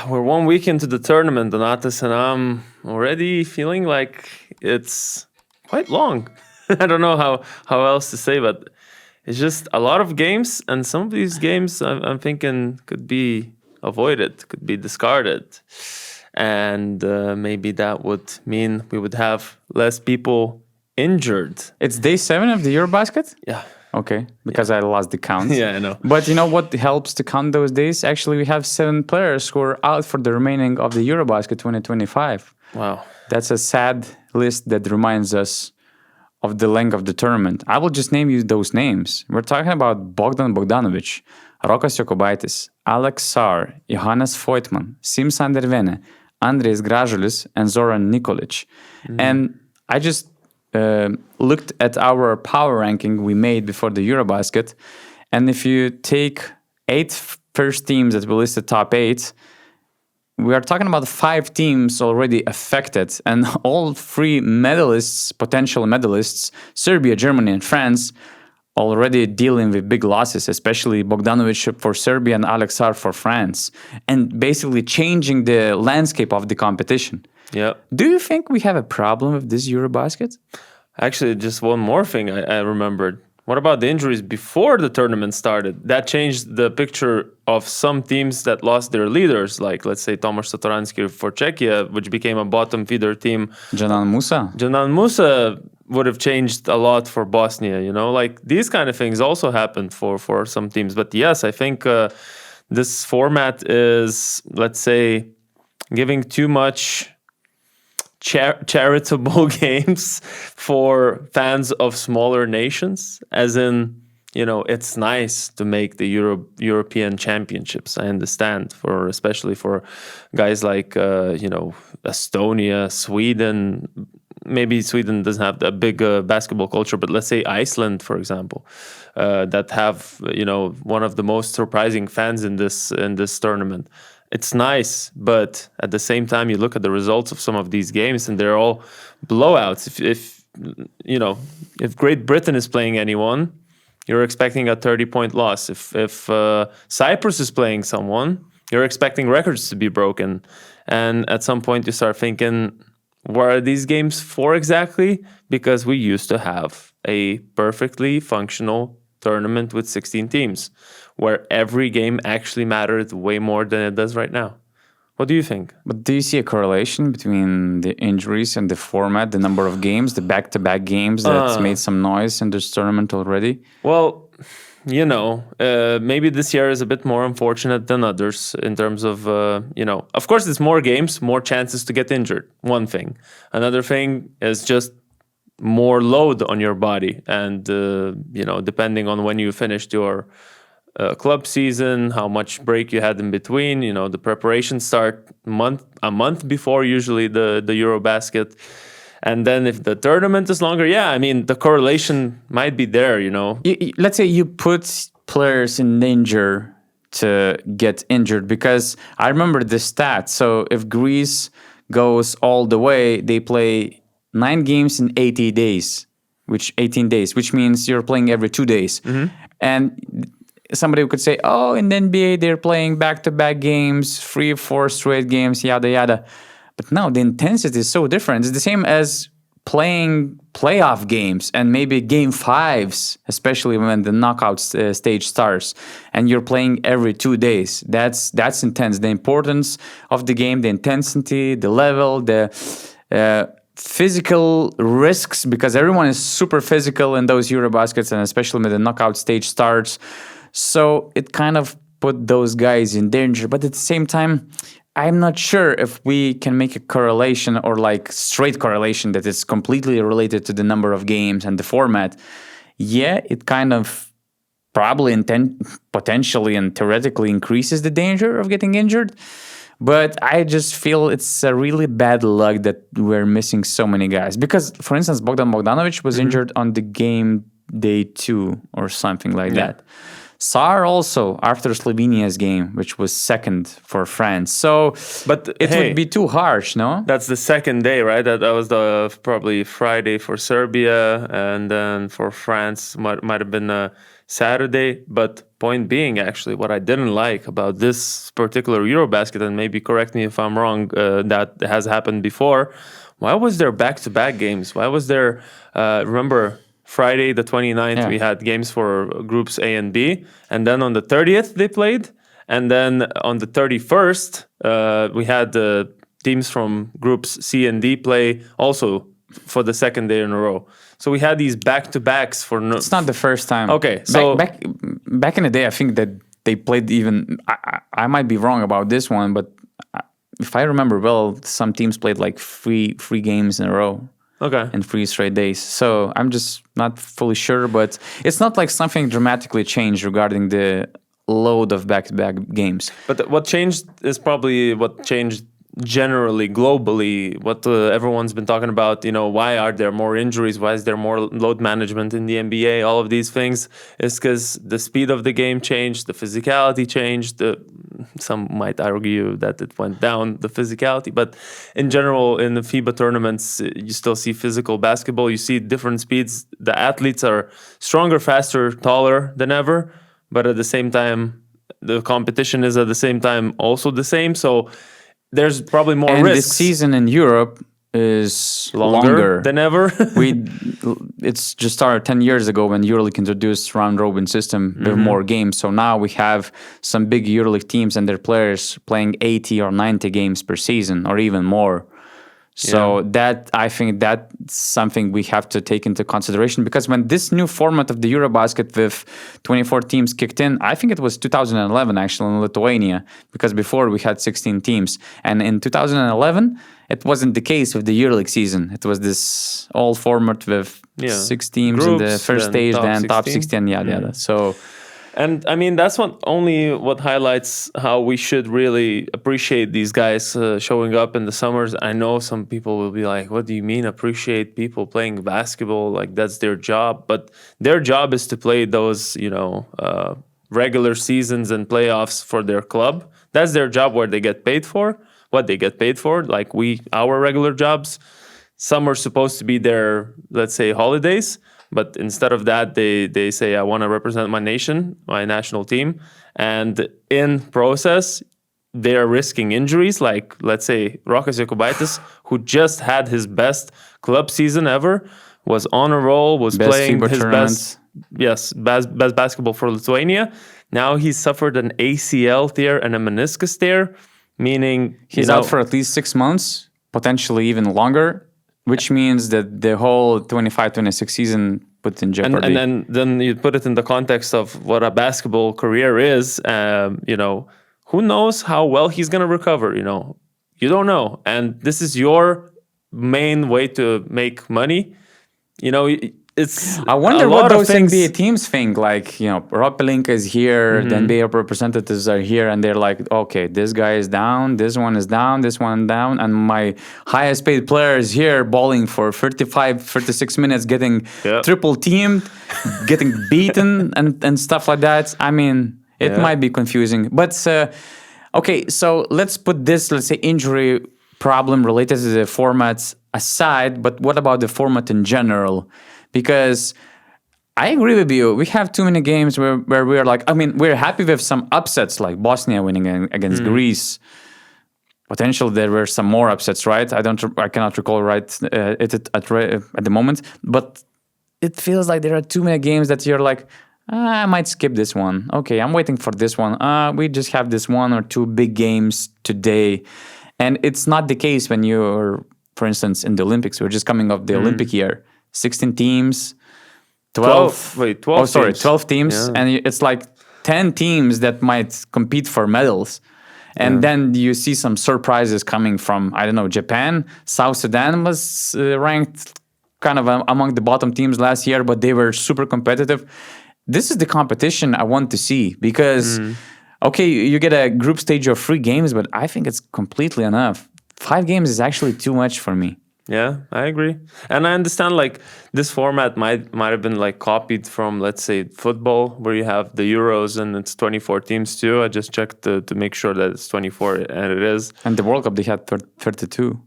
we're 1 week into the tournament, Donatas, and I'm already feeling like it's quite long. I don't know how else to say, but it's just a lot of games, and some of these games I'm thinking could be avoided, could be discarded. And maybe that would mean we would have less people injured. It's day 7 of the EuroBasket? Yeah. Okay, because I lost the count. Yeah, I know. But you know what helps to count those days? Actually, we have 7 players who are out for the remaining of the EuroBasket 2025. Wow. That's a sad list that reminds us of the length of the tournament. I will just name you those names. We're talking about Bogdan Bogdanovic, Rokas Jokubaitis, Alex Sar, Johannes Voigtman, Sim Sandervene, Andrejs Gražulis, and Zoran Nikolic. And I just looked at our power ranking we made before the EuroBasket, and if you take 8 first teams that will list the top 8, we are talking about 5 teams already affected, and all 3 medalists, potential medalists, Serbia, Germany, and France, already dealing with big losses, especially Bogdanovic for Serbia and Aleksar for France, and basically changing the landscape of the competition. Yeah. Do you think we have a problem with this EuroBasket? Actually, just one more thing I remembered. What about the injuries before the tournament started? That changed the picture of some teams that lost their leaders, like, let's say, Tomasz Satoranski for Czechia, which became a bottom feeder team. Janan Musa. Janan Musa would have changed a lot for Bosnia, you know? Like, these kind of things also happened for some teams. But yes, I think this format is, let's say, giving too much charitable games for fans of smaller nations, as in, you know, it's nice to make the European championships. I understand, especially for guys like Estonia, Sweden. Maybe Sweden doesn't have a big basketball culture, but let's say Iceland, for example, that have, you know, one of the most surprising fans in this tournament. It's nice, but at the same time, you look at the results of some of these games, and they're all blowouts. If Great Britain is playing anyone, you're expecting a 30-point loss. If Cyprus is playing someone, you're expecting records to be broken. And at some point, you start thinking, what are these games for exactly? Because we used to have a perfectly functional tournament with 16 teams, where every game actually mattered way more than it does right now. What do you think? But do you see a correlation between the injuries and the format, the number of games, the back-to-back games that's made some noise in this tournament already? Well, maybe this year is a bit more unfortunate than others in terms of, of course, it's more games, more chances to get injured, one thing. Another thing is just more load on your body. And, depending on when you finished your club season, how much break you had in between, the preparations start a month before usually the EuroBasket. And then if the tournament is longer, the correlation might be there, Let's say you put players in danger to get injured, because I remember the stat. So if Greece goes all the way, they play 9 games in 18 days, which means you're playing every 2 days. Mm-hmm. And somebody could say, in the NBA, they're playing back-to-back games, 3 or 4 straight games, yada, yada. But no, the intensity is so different. It's the same as playing playoff games and maybe game 5s, especially when the knockout stage starts, and you're playing every 2 days. That's intense. The importance of the game, the intensity, the level, the physical risks, because everyone is super physical in those EuroBaskets, and especially when the knockout stage starts. So it kind of put those guys in danger. But at the same time, I'm not sure if we can make a correlation or like straight correlation that is completely related to the number of games and the format. Yeah, it kind of probably potentially and theoretically increases the danger of getting injured. But I just feel it's a really bad luck that we're missing so many guys. Because, for instance, Bogdan Bogdanovic was injured on the game day 2 or something like that. Saar also after Slovenia's game, which was second for France. So But it hey, would be too harsh, no? that's the second day, right? That was the probably Friday for Serbia, and then for France might have been a Saturday. But point being, actually, what I didn't like about this particular EuroBasket, and maybe correct me if I'm wrong, that has happened before. Why was there back-to-back games? Why was there? Remember Friday the 29th, Yeah. we had games for groups A and B, and then on the 30th they played. And then on the 31st, we had the teams from groups C and D play also for the second day in a row. So we had these back-to-backs for no. It's not the first time. Okay, so back in the day, I think that they played even. I might be wrong about this one, but if I remember well, some teams played like three games in a row. Okay. In 3 straight days. So I'm just not fully sure, but it's not like something dramatically changed regarding the load of back-to-back games. But what changed is probably what changed generally, globally, what everyone's been talking about, why are there more injuries? Why is there more load management in the NBA? All of these things is because the speed of the game changed, the physicality changed. Some might argue that it went down, the physicality. But in general, in the FIBA tournaments, you still see physical basketball. You see different speeds. The athletes are stronger, faster, taller than ever. But at the same time, the competition is at the same time also the same. So there's probably more and risks. This season in Europe is longer than ever. It's just started 10 years ago when EuroLeague introduced round robin system with more games. So now we have some big EuroLeague teams and their players playing 80 or 90 games per season or even more. So that I think that's something we have to take into consideration, because when this new format of the EuroBasket with 24 teams kicked in, I think it was 2011 actually in Lithuania, because before we had 16 teams. And in 2011, it wasn't the case with the EuroLeague season. It was this old format with 6 teams in the first stage, then top 16, yada. So. And I mean, that's what highlights how we should really appreciate these guys showing up in the summers. I know some people will be like, what do you mean appreciate people playing basketball? Like, that's their job. But their job is to play those, regular seasons and playoffs for their club. That's their job, where they get paid for, what they get paid for. Like our regular jobs, some are supposed to be their, let's say, holidays. But instead of that, they say, I want to represent my nation, my national team. And in process, they are risking injuries. Like, let's say, Rokas Jokubaitis, who just had his best club season ever, was on a roll, was best playing FIBA his tournaments. best basketball for Lithuania. Now he suffered an ACL tear and a meniscus tear, meaning he's out for at least 6 months, potentially even longer. Which means that the whole 25-26 season put in jeopardy. And then you put it in the context of what a basketball career is. Who knows how well he's going to recover? You don't know. And this is your main way to make money. It's I wonder what those NBA teams think. Like, Rob Pelinka is here, the NBA representatives are here, and they're like, okay, this guy is down, this one is down, this one down, and my highest paid player is here balling for 35, 36 minutes, getting triple teamed, getting beaten, and stuff like that. I mean, it might be confusing. But, okay, so let's put this, let's say, injury problem related to the formats aside, but what about the format in general? Because I agree with you. We have too many games where we're like, I mean, we're happy with some upsets like Bosnia winning against Greece. Potentially there were some more upsets, right? I cannot recall at the moment. But it feels like there are too many games that you're like, I might skip this one. Okay, I'm waiting for this one. We just have this 1 or 2 big games today. And it's not the case when you're, for instance, in the Olympics. We're just coming off the Olympic year. 16 teams, 12 teams. Yeah. And it's like 10 teams that might compete for medals. And then you see some surprises coming from, I don't know, Japan. South Sudan was ranked kind of among the bottom teams last year, but they were super competitive. This is the competition I want to see because, okay, you get a group stage of 3 games, but I think it's completely enough. 5 games is actually too much for me. Yeah, I agree, and I understand like this format might have been like copied from, let's say, football, where you have the Euros and it's 24 teams too. I just checked to make sure that it's 24, and it is. And the World Cup, they had 32.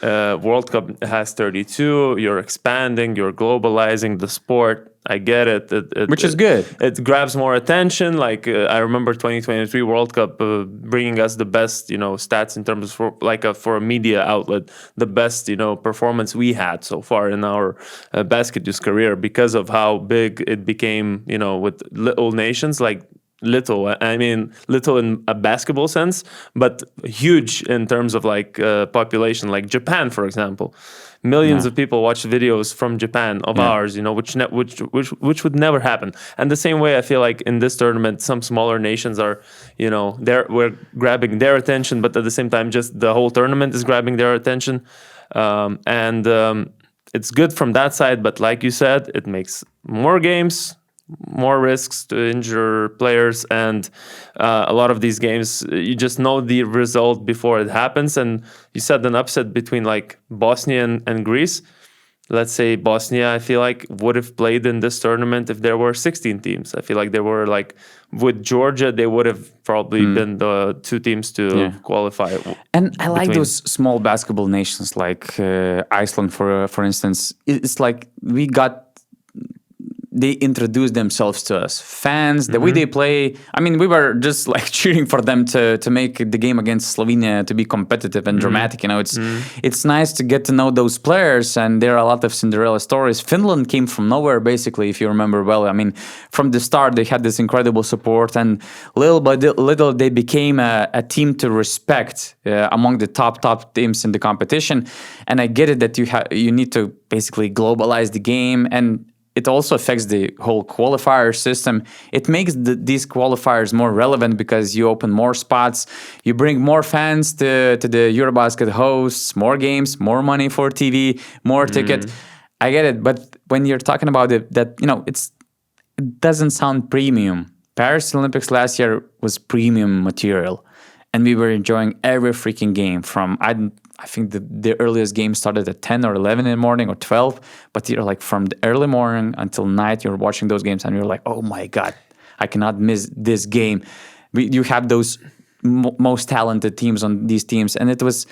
World Cup has 32. You're expanding, you're globalizing the sport. I get it. Which is good. It grabs more attention. Like I remember 2023 World Cup bringing us the best, stats in terms of for a media outlet, the best, performance we had so far in our basket news career because of how big it became, with little nations like. Little, I mean, little in a basketball sense, but huge in terms of like population, like Japan, for example. Millions of people watch videos from Japan of ours, which would never happen. And the same way, I feel like in this tournament, some smaller nations are, we're grabbing their attention, but at the same time, just the whole tournament is grabbing their attention, and it's good from that side. But like you said, it makes more games, more risks to injure players, and a lot of these games you just know the result before it happens. And you said an upset between like Bosnia and Greece. Let's say Bosnia, I feel like, would have played in this tournament if there were 16 teams. I feel like they were like, with Georgia, they would have probably been the two teams to qualify. And I like those small basketball nations like Iceland, for instance. It's like they introduce themselves to us. Fans, the way they play. I mean, we were just like cheering for them to make the game against Slovenia to be competitive and dramatic. It's nice to get to know those players, and there are a lot of Cinderella stories. Finland came from nowhere, basically, if you remember well. I mean, from the start, they had this incredible support, and little by little, they became a team to respect among the top teams in the competition. And I get it that you need to basically globalize the game, and it also affects the whole qualifier system. It makes these qualifiers more relevant because you open more spots, you bring more fans to the EuroBasket hosts, more games, more money for TV, more ticket. I get it, but when you're talking about it, it doesn't sound premium. Paris Olympics last year was premium material, and we were enjoying every freaking game from I think the earliest game started at 10 or 11 in the morning or 12, but you're like from the early morning until night, you're watching those games and you're like, oh my God, I cannot miss this game. You have those most talented teams on these teams, and it was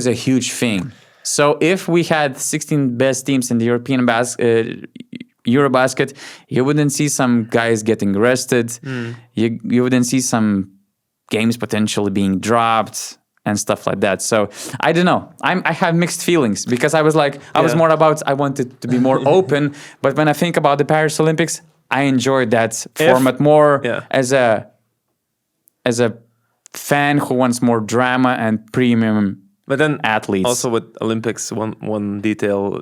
a huge thing. So if we had 16 best teams in the European EuroBasket, you wouldn't see some guys getting arrested. You wouldn't see some games potentially being dropped and stuff like that. So I don't know. I have mixed feelings because I was like, I was more about, I wanted to be more open. But when I think about the Paris Olympics, I enjoyed that format more as a fan who wants more drama and premium but then athletes. Also with Olympics, one detail,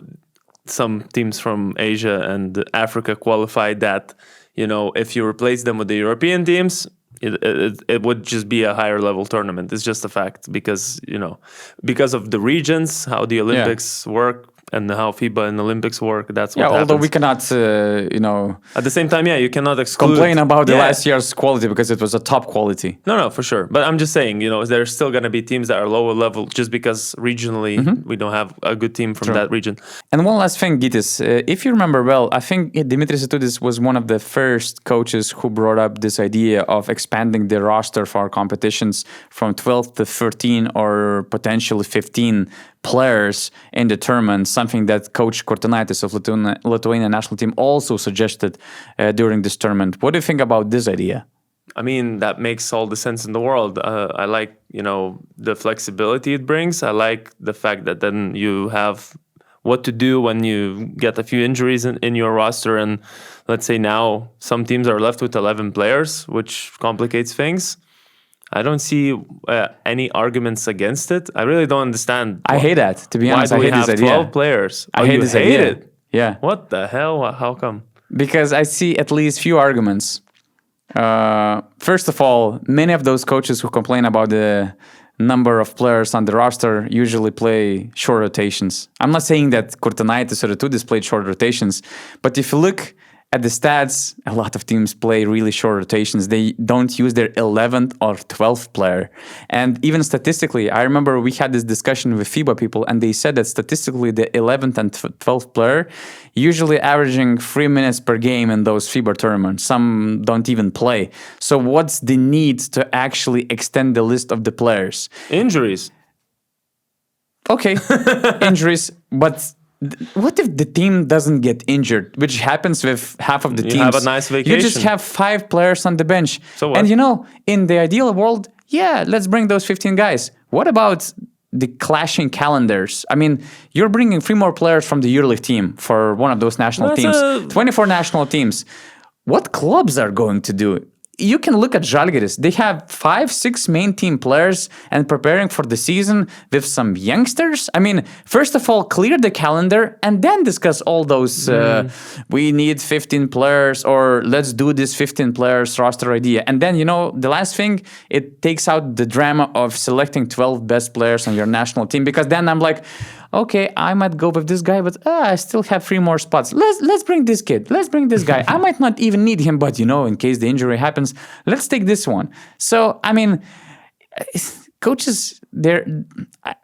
some teams from Asia and Africa qualified that, if you replace them with the European teams, it would just be a higher level tournament. It's just a fact because of the regions, how the Olympics work and how FIBA and Olympics work. That's what happens. Although we cannot, at the same time, you cannot exclude. Complain about the last year's quality because it was a top quality. No, for sure. But I'm just saying, there's still going to be teams that are lower level just because regionally we don't have a good team from that region. And one last thing, Gytis, if you remember well, I think Dimitris Itoudis was one of the first coaches who brought up this idea of expanding the roster for our competitions from 12 to 13 or potentially 15 players in the tournament, something that Coach Kurtinaitis of Lithuania national team also suggested during this tournament. What do you think about this idea? I mean, that makes all the sense in the world. I like, the flexibility it brings. I like the fact that then you have what to do when you get a few injuries in your roster. And let's say now some teams are left with 11 players, which complicates things. I don't see any arguments against it. I really don't understand. I hate that. To be honest, I hate this idea. 12 players. I hate this idea. It? Yeah. What the hell? How come? Because I see at least few arguments. First of all, many of those coaches who complain about the number of players on the roster usually play short rotations. I'm not saying that Kurtinaitis or Itoudis played short rotations, but if you look at the stats, a lot of teams play really short rotations. They don't use their 11th or 12th player. And even statistically, I remember we had this discussion with FIBA people, and they said that statistically the 11th and 12th player usually averaging 3 minutes per game in those FIBA tournaments. Some don't even play. So what's the need to actually extend the list of the players? Injuries. Okay, injuries, but what if the team doesn't get injured, which happens with half of the teams? You have a nice vacation. You just have 5 players on the bench. So what? And in the ideal world, yeah, let's bring those 15 guys. What about the clashing calendars? I mean, you're bringing 3 more players from the EuroLeague team for one of those national teams. 24 national teams. What clubs are going to do it? You can look at Žalgiris. They have 5-6 main team players and preparing for the season with some youngsters. I mean, first of all, clear the calendar and then discuss all those we need 15 players or let's do this 15 players roster idea. And then, the last thing, it takes out the drama of selecting 12 best players on your national team, because then I'm like, okay, I might go with this guy, but I still have 3 more spots. Let's bring this kid. Let's bring this guy. I might not even need him, but in case the injury happens, let's take this one. So, I mean, coaches,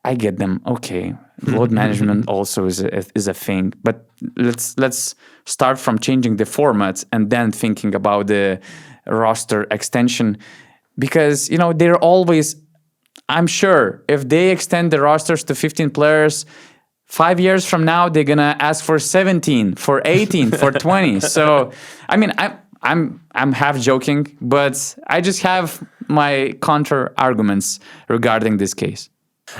I get them. Okay, load management also is a thing, but let's start from changing the formats and then thinking about the roster extension, because they're always. I'm sure if they extend the rosters to 15 players, 5 years from now they're gonna ask for 17, for 18, for 20. So, I mean, I'm half joking, but I just have my counter arguments regarding this case.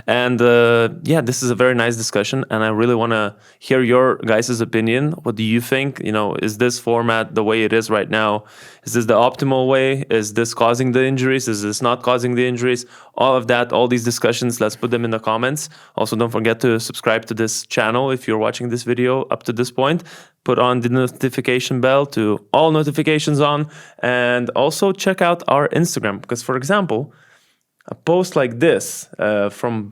And this is a very nice discussion, and I really want to hear your guys' opinion. What do you think? Is this format the way it is right now? Is this the optimal way? Is this causing the injuries? Is this not causing the injuries? All of that, all these discussions, let's put them in the comments. Also, don't forget to subscribe to this channel if you're watching this video up to this point. Put on the notification bell to all notifications on, and also check out our Instagram, because, for example, a post like this from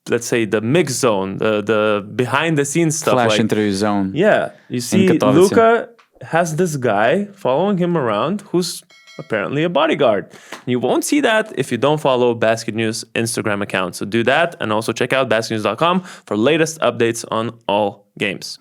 let's say the mix zone, the behind the scenes stuff, flash interview zone. Yeah, you see, Luka has this guy following him around who's apparently a bodyguard. You won't see that if you don't follow Basket News Instagram account. So do that, and also check out basketnews.com for latest updates on all games.